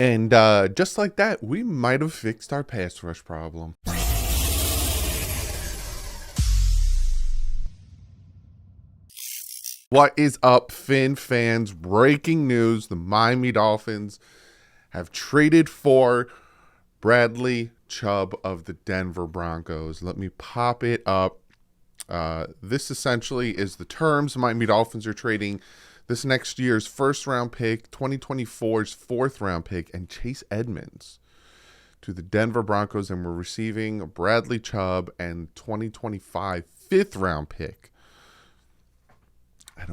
And just like that, we might have fixed our pass rush problem. What is up, Finn fans? Breaking news. The Miami Dolphins have traded for Bradley Chubb of the Denver Broncos. Let me pop it up. This essentially is the terms. Miami Dolphins are trading this next year's first round pick, 2024's fourth round pick, and Chase Edmonds to the Denver Broncos, and we're receiving Bradley Chubb and 2025 fifth round pick. I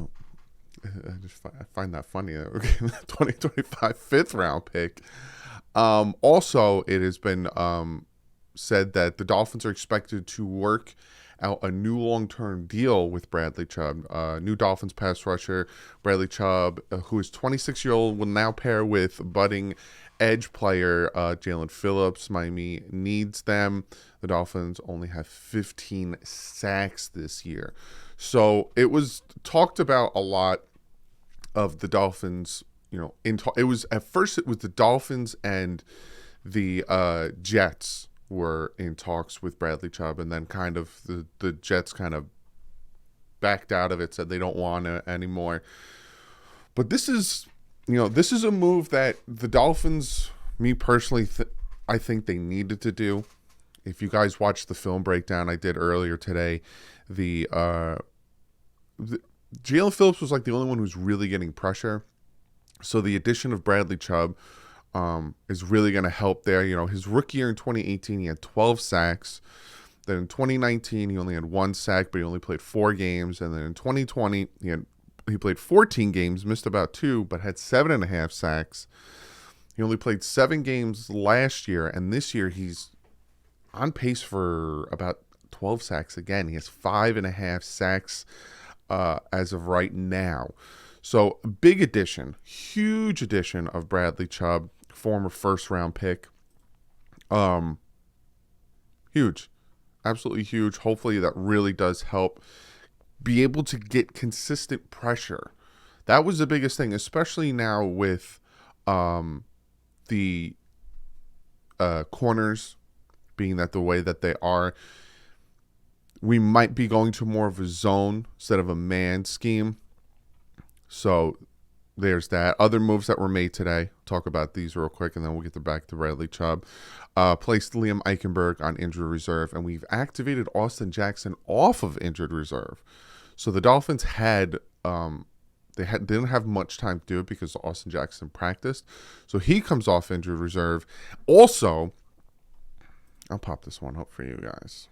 find that funny. Okay, 2025 fifth round pick. Also, it has been said that the Dolphins are expected to work out a new long-term deal with Bradley Chubb. New Dolphins pass rusher Bradley Chubb, who is 26-year-old, will now pair with budding edge player Jalen Phillips. Miami needs them. The Dolphins only have 15 sacks this year. So it was talked about a lot of the Dolphins, it was at first it was the Dolphins and the Jets were in talks with Bradley Chubb, and then kind of the Jets kind of backed out of it, said they don't want it anymore. But this is a move that the Dolphins, me personally, I think they needed to do. If you guys watched the film breakdown I did earlier today, the Jalen Phillips was like the only one who's really getting pressure. So the addition of Bradley Chubb is really going to help there. His rookie year in 2018, he had 12 sacks. Then in 2019, he only had 1 sack, but he only played 4 games. And then in 2020, he played 14 games, missed about 2, but had 7.5 sacks. He only played 7 games last year, and this year he's on pace for about 12 sacks again. He has 5.5 sacks as of right now. So big addition, huge addition of Bradley Chubb, former first round pick. Huge, absolutely huge. Hopefully that really does help be able to get consistent pressure. That was the biggest thing, especially now with the corners being that the way that they are. We might be going to more of a zone instead of a man scheme. So there's that. Other moves that were made today. Talk about these real quick, and then we'll get back to Bradley Chubb. Placed Liam Eichenberg on injured reserve, and we've activated Austin Jackson off of injured reserve. So the Dolphins didn't have much time to do it because Austin Jackson practiced. So he comes off injured reserve. Also, I'll pop this one up for you guys.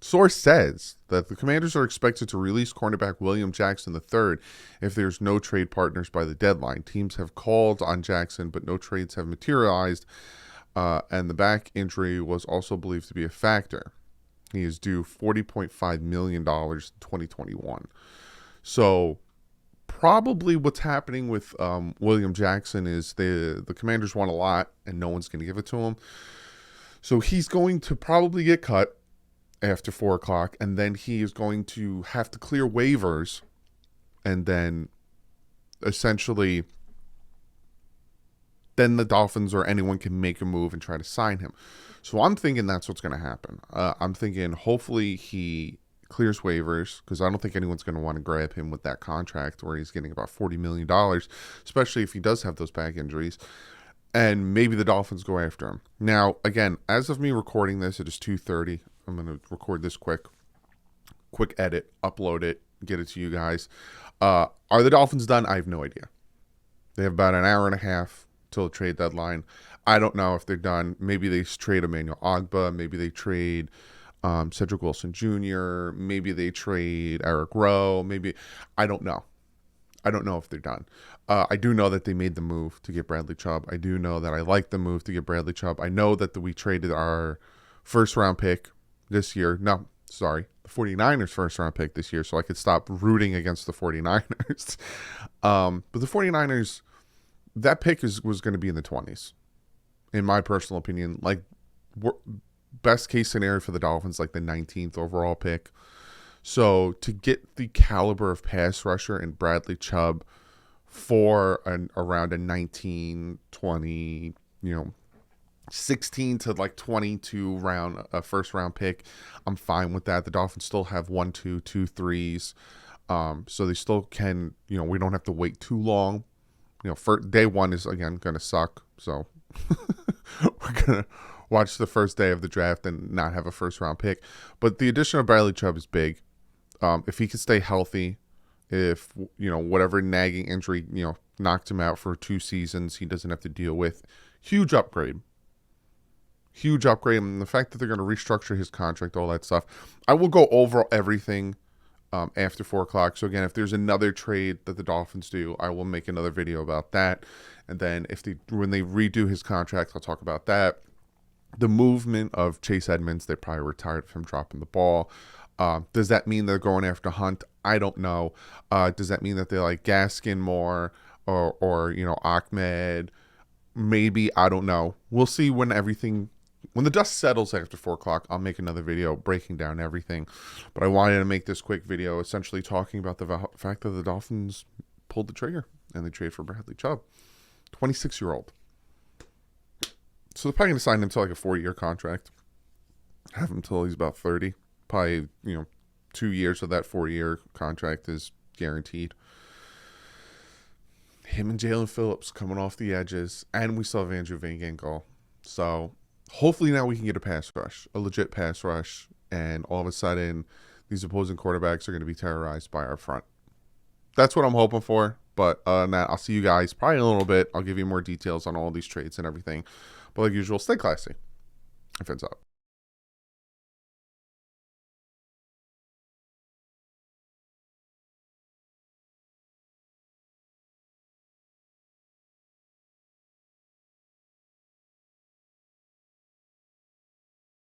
Source says that the Commanders are expected to release cornerback William Jackson III if there's no trade partners by the deadline. Teams have called on Jackson, but no trades have materialized, and the back injury was also believed to be a factor. He is due $40.5 million in 2021. So probably what's happening with William Jackson is the Commanders want a lot, and no one's going to give it to him. So he's going to probably get cut after 4 o'clock, and then he is going to have to clear waivers, and then essentially then the Dolphins or anyone can make a move and try to sign him. So I'm thinking that's what's going to happen. I'm thinking hopefully he clears waivers, because I don't think anyone's going to want to grab him with that contract where he's getting about $40 million, especially if he does have those back injuries. And maybe the Dolphins go after him. Now, again, as of me recording this, it is 2:30. I'm going to record this quick edit, upload it, get it to you guys. Are the Dolphins done? I have no idea. They have about an hour and a half till the trade deadline. I don't know if they're done. Maybe they trade Emmanuel Ogbah. Maybe they trade Cedric Wilson Jr. Maybe they trade Eric Rowe. Maybe, I don't know. I don't know if they're done. I do know that they made the move to get Bradley Chubb. I do know that I like the move to get Bradley Chubb. I know that we traded our first round pick this year. No, sorry. The 49ers first round pick this year, so I could stop rooting against the 49ers. But the 49ers, that pick was going to be in the 20s. In my personal opinion, like best case scenario for the Dolphins, like the 19th overall pick. So to get the caliber of pass rusher and Bradley Chubb for around a 19, 20, 16 to like 22 round, a first round pick. I'm fine with that. The Dolphins still have 1, 2, 2 3s. So they still can, we don't have to wait too long. For day one is again going to suck. So we're going to watch the first day of the draft and not have a first round pick. But the addition of Bradley Chubb is big. If he can stay healthy, if, whatever nagging injury, knocked him out for 2 seasons, he doesn't have to deal with. Huge upgrade. Huge upgrade. And the fact that they're going to restructure his contract, all that stuff. I will go over everything after 4 o'clock. So again, if there's another trade that the Dolphins do, I will make another video about that. And then when they redo his contract, I'll talk about that. The movement of Chase Edmonds, they probably were tired of him dropping the ball. Does that mean they're going after Hunt? I don't know. Does that mean that they like Gaskin more or Ahmed? Maybe, I don't know. We'll see when the dust settles after 4 o'clock. I'll make another video breaking down everything. But I wanted to make this quick video essentially talking about the fact that the Dolphins pulled the trigger and they traded for Bradley Chubb, 26-year-old. So they're probably going to sign him to like a 4-year contract. Have him until he's about 30. Probably, 2 years of that 4-year contract is guaranteed. Him and Jalen Phillips coming off the edges. And we still have Andrew Van Ginkel. So hopefully now we can get a pass rush, a legit pass rush. And all of a sudden, these opposing quarterbacks are going to be terrorized by our front. That's what I'm hoping for. But other than that, I'll see you guys probably in a little bit. I'll give you more details on all these trades and everything. But like usual, stay classy. If it's up.